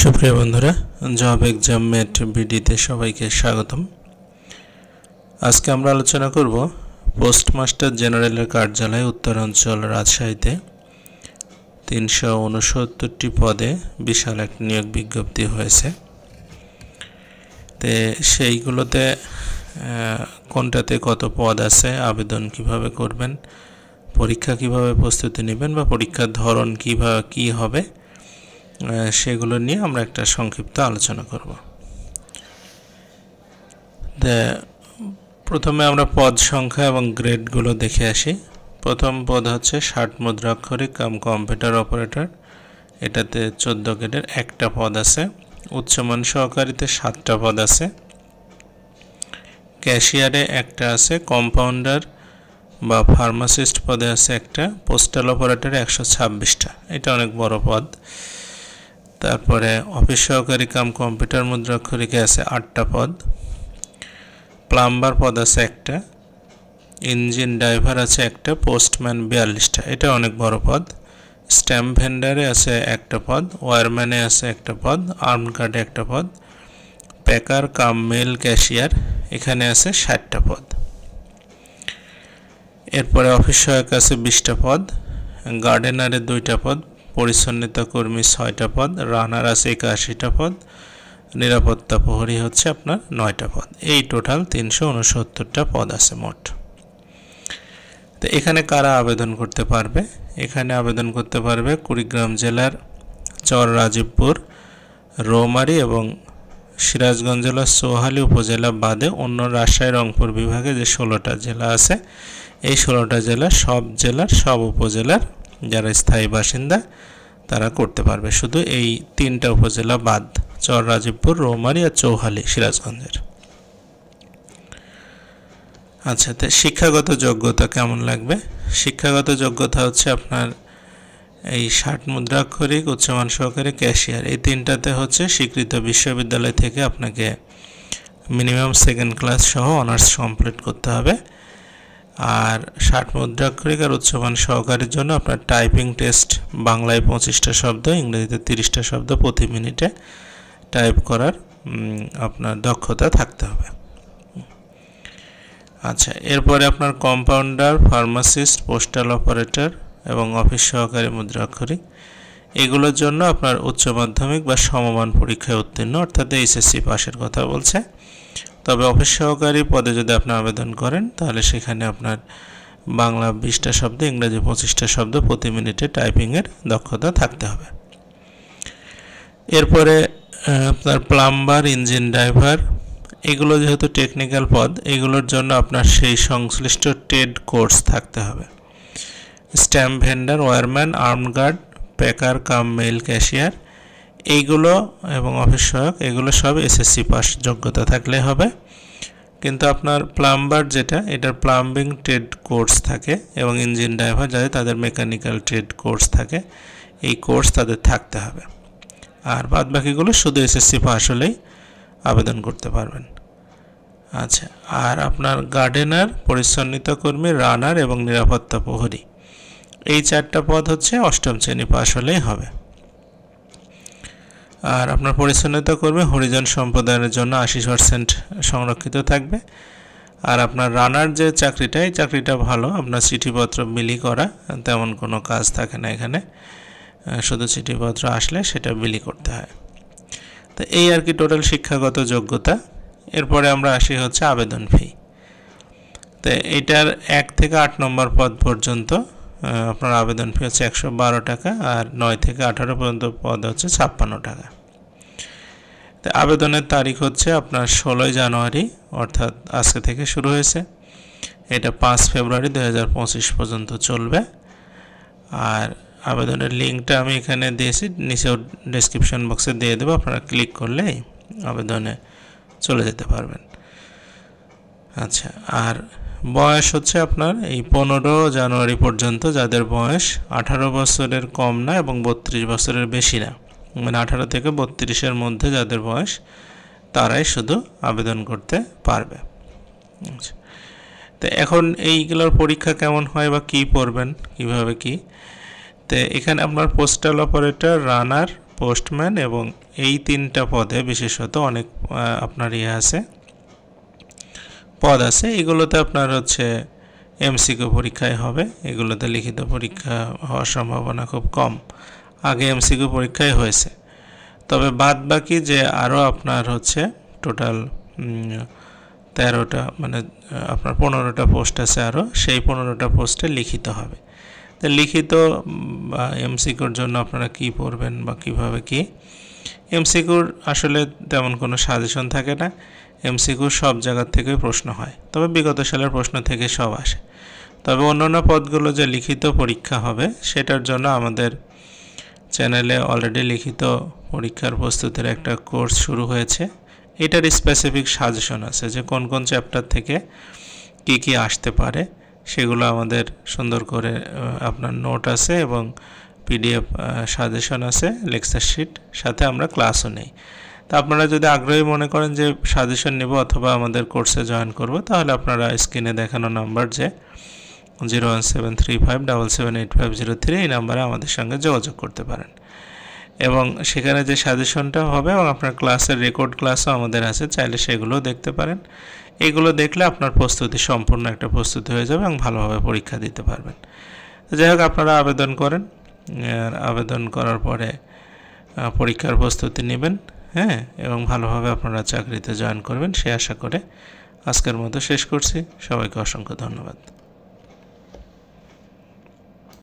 সুপ্রিয় বন্ধুরা, job exam মেট বিডিতে সবাইকে স্বাগতম। আজকে আমরা আলোচনা করব পোস্টমাস্টার জেনারেলের কার্যালয় উত্তরাঞ্চল রাজশাহীতে ৩৬৯টি পদে বিশাল এক নিয়োগ বিজ্ঞপ্তি হয়েছে। সেইগুলোতে কোনটাতে কত পদ আছে, আবেদন কিভাবে করবেন, পরীক্ষা কিভাবে প্রস্তুতি নেবেন বা পরীক্ষার ধরন কী হবে সেগুলো নিয়ে আমরা একটা সংক্ষিপ্ত আলোচনা করব। প্রথমে আমরা পদ সংখ্যা এবং গ্রেডগুলো দেখে আসি। প্রথম পদ হচ্ছে ৬০ মুদ্রাক্ষরিক কম্পিউটার অপারেটর, এটাতে ১৪ গ্রেডের একটা পদ আছে। উচ্চমান সহকারীতে ৭টা পদ আছে। ক্যাশিয়ারে একটা আছে। কম্পাউন্ডার বা ফার্মাসিস্ট পদে আছে একটা। পোস্টাল অপারেটরে ১২৬টা, এটা অনেক বড় পদ। তারপরে অফিস সহকারী কম্পিউটার মুদ্রাক্ষরিকে আছে 8টা পদ। প্লাম্বার পদ আছে একটা। ইঞ্জিন ড্রাইভার আছে একটা। পোস্টম্যান 42টা, এটা অনেক বড় পদ। স্ট্যাম্প ভেন্ডারে আছে একটা পদ। ওয়্যারম্যানে আছে একটা পদ। আর্মড গার্ডে একটা পদ। প্যাকার মেল ক্যাশিয়ার, এখানে আছে 60টা পদ। এরপরে অফিস সহায়ক আছে 20টা পদ। গার্ডেনারে 2টা পদ। পরিচ্ছন্নতা কর্মী 6টা পদ। রানার আছে 81টা পদ। নিরাপত্তা প্রহরী হচ্ছে আপনার 9টা পদ। এই টোটাল ৩৬৯টা পদ আছে মোট। তো এখানে কারা আবেদন করতে পারবে? এখানে আবেদন করতে পারবে কুড়িগ্রাম জেলার চর রাজীবপুর, রৌমারী এবং সিরাজগঞ্জ জেলার চৌহালি উপজেলা বাদে অন্য রাজশাহী রংপুর বিভাগে যে 16টা জেলা আছে, এই 16টা জেলার সব উপজেলার যারা স্থায়ী বাসিন্দা তারা করতে পারবে, শুধু এই 3টা উপজেলা বাদ, চর রাজীবপুর, রৌমারী আর চৌহালি সিরাজগঞ্জের। আচ্ছা, তো শিক্ষাগত যোগ্যতা কেমন লাগবে? শিক্ষাগত যোগ্যতা হচ্ছে আপনার এই ৬০ মুদ্রাক্ষরিক, উচ্চমান সহকারী, ক্যাশিয়ার, এই 3টাতে হচ্ছে স্বীকৃত বিশ্ববিদ্যালয় থেকে আপনাকে মিনিমাম 2nd ক্লাস সহ অনার্স কমপ্লিট করতে হবে। আর ৬০ মুদ্রাক্ষরিক আর উচ্চমান সহকারীর জন্য আপনার টাইপিং টেস্ট, বাংলায় 25টা শব্দ, ইংরেজিতে 30টা শব্দ প্রতি মিনিটে টাইপ করার আপনার দক্ষতা থাকতে হবে। আচ্ছা, এরপরে আপনার কম্পাউন্ডার, ফার্মাসিস্ট, পোস্টাল অপারেটর এবং অফিস সহকারী মুদ্রাক্ষরিক, এগুলোর জন্য আপনার উচ্চ মাধ্যমিক বা সমমান পরীক্ষায় উত্তীর্ণ, অর্থাৎ এইচএসসি পাশের কথা বলছে। তবে অফিস সহকারী পদে যদি আপনি আবেদন করেন তাহলে সেখানে আপনার বাংলা 20টা শব্দ, ইংরেজি 25টা শব্দ প্রতি মিনিটে টাইপিংয়ের দক্ষতা থাকতে হবে। এরপরে আপনার প্লাম্বার, ইঞ্জিন ড্রাইভার, এগুলো যেহেতু টেকনিক্যাল পদ, এগুলোর জন্য আপনার সেই সংশ্লিষ্ট ট্রেড কোর্স থাকতে হবে। Stamp vendor, wireman, armed guard, packer male cashier, এইগুলো এবং অফিস সহায়ক, এগুলো সব এসএসসি পাস যোগ্যতা থাকলে হবে। কিন্তু আপনার প্লাম্বার যেটা, এটার প্লাম্বিং ট্রেড কোর্স থাকে, এবং ইঞ্জিন ড্রাইভার যাদের, তাদের মেকানিক্যাল ট্রেড কোর্স থাকে, এই কোর্স তাদের থাকতে হবে। আর বাদ বাকিগুলো শুধু এসএসসি পাস হলেই আবেদন করতে পারবেন। আচ্ছা, আর আপনার গার্ডেনার, পরিচ্ছন্নতা কর্মী, রানার এবং নিরাপত্তা প্রহরী, এই 4টা পদ হচ্ছে 8ম শ্রেণী পাস হলেই হবে। আর আপনার পরিচ্ছন্নতা কর্মী হরিজন সম্প্রদায়ের জন্য 80% সংরক্ষিত থাকবে। আর আপনার রানার যে চাকরিটা, এই চাকরিটা ভালো, আপনার চিঠিপত্র বিলি করা, তেমন কোনো কাজ থাকে না এখানে, শুধু চিঠিপত্র আসলে সেটা বিলি করতে হয়। তো এই আর কি টোটাল শিক্ষাগত যোগ্যতা। এরপরে আমরা আসি হচ্ছে আবেদন ফি। তো এইটার 1 থেকে 8 নম্বর পদ পর্যন্ত আপনার আবেদন ফি হচ্ছে 112 টাকা, আর 9 থেকে 18 পর্যন্ত পদ হচ্ছে 56 টাকা। তো আবেদনের তারিখ হচ্ছে আপনার 16 জানুয়ারি, অর্থাৎ আজকে থেকে শুরু হয়েছে, এটা 5 ফেব্রুয়ারি 2025 পর্যন্ত চলবে। আর আবেদনের লিঙ্কটা আমি এখানে দিয়েছি, নিচেও ডেসক্রিপশন বক্সে দিয়ে দেবো, আপনারা ক্লিক করলেই আবেদনে চলে যেতে পারবেন। আচ্ছা, আর বয়স হচ্ছে আপনার এই 15 জানুয়ারি পর্যন্ত, যাদের বয়স 18 বছরের কম না এবং 32 বছরের বেশি না, মানে 18 থেকে 32-এর মধ্যে যাদের বয়স, তারাই শুধু আবেদন করতে পারবে। আচ্ছা, তো এখন এইগুলোর পরীক্ষা কেমন হয় বা কী পড়বেন, কীভাবে কী, তো এখানে আপনার পোস্টাল অপারেটর, রানার, পোস্টম্যান এবং এই 3টা পদে বিশেষত অনেক আপনার আছে পদ আছে। এগুলোতে আপনার হচ্ছে এমসিকিউ পরীক্ষায় হবে, এগুলোতে লিখিত পরীক্ষা হওয়ার সম্ভাবনা খুব কম। আগে এমসিকিউ পরীক্ষায় হয়েছে, তবে বাদ বাকি যে আরও আপনার হচ্ছে টোটাল 13টা মানে আপনার 15টা পোস্ট আছে আরও, সেই 15টা পোস্টে লিখিত হবে। তো লিখিত এমসিকিউর জন্য আপনারা কি পড়বেন বা কিভাবে কি, এমসিকিউর আসলে তেমন কোনো সাজেশন থাকে না। এমসিকিউ সব জায়গার থেকেই প্রশ্ন হয়, তবে বিগত সালের প্রশ্ন থেকে সব আসে। তবে অন্যান্য পদগুলো যে লিখিত পরীক্ষা হবে সেটার জন্য আমাদের চ্যানেলে অলরেডি লিখিত পরীক্ষার প্রস্তুতির একটা কোর্স শুরু হয়েছে। এটার স্পেসিফিক সাজেশন আছে যে কোন কোন চ্যাপ্টার থেকে কি কি আসতে পারে, সেগুলো আমাদের সুন্দর করে আপনার নোট আছে এবং পিডিএফ সাজেশন আছে, লেকচার শিট, সাথে আমরা ক্লাসও নেই। তা আপনারা যদি আগ্রহী মনে করেন যে সাজেশন নেব অথবা আমাদের কোর্সে জয়েন করব, তাহলে আপনারা স্ক্রিনে দেখানো নাম্বার যে 01735778503 এই নাম্বারে আমাদের সঙ্গে যোগাযোগ করতে পারেন। এবং সেখানে যে সাজেশনটা হবে এবং আপনার ক্লাসের রেকর্ড ক্লাসও আমাদের আছে, চাইলে সেগুলোও দেখতে পারেন। এগুলো দেখলে আপনার প্রস্তুতি সম্পূর্ণ একটা প্রস্তুতি হয়ে যাবে এবং ভালোভাবে পরীক্ষা দিতে পারবেন। যাই হোক, আপনারা আবেদন করেন, আবেদন করার পরে পরীক্ষার প্রস্তুতি নেবেন, হ্যাঁ, এবং ভালোভাবে আপনারা চাকরিতে জয়েন করবেন সে আশা করে আজকের মতো শেষ করছি। সবাইকে অসংখ্য ধন্যবাদ।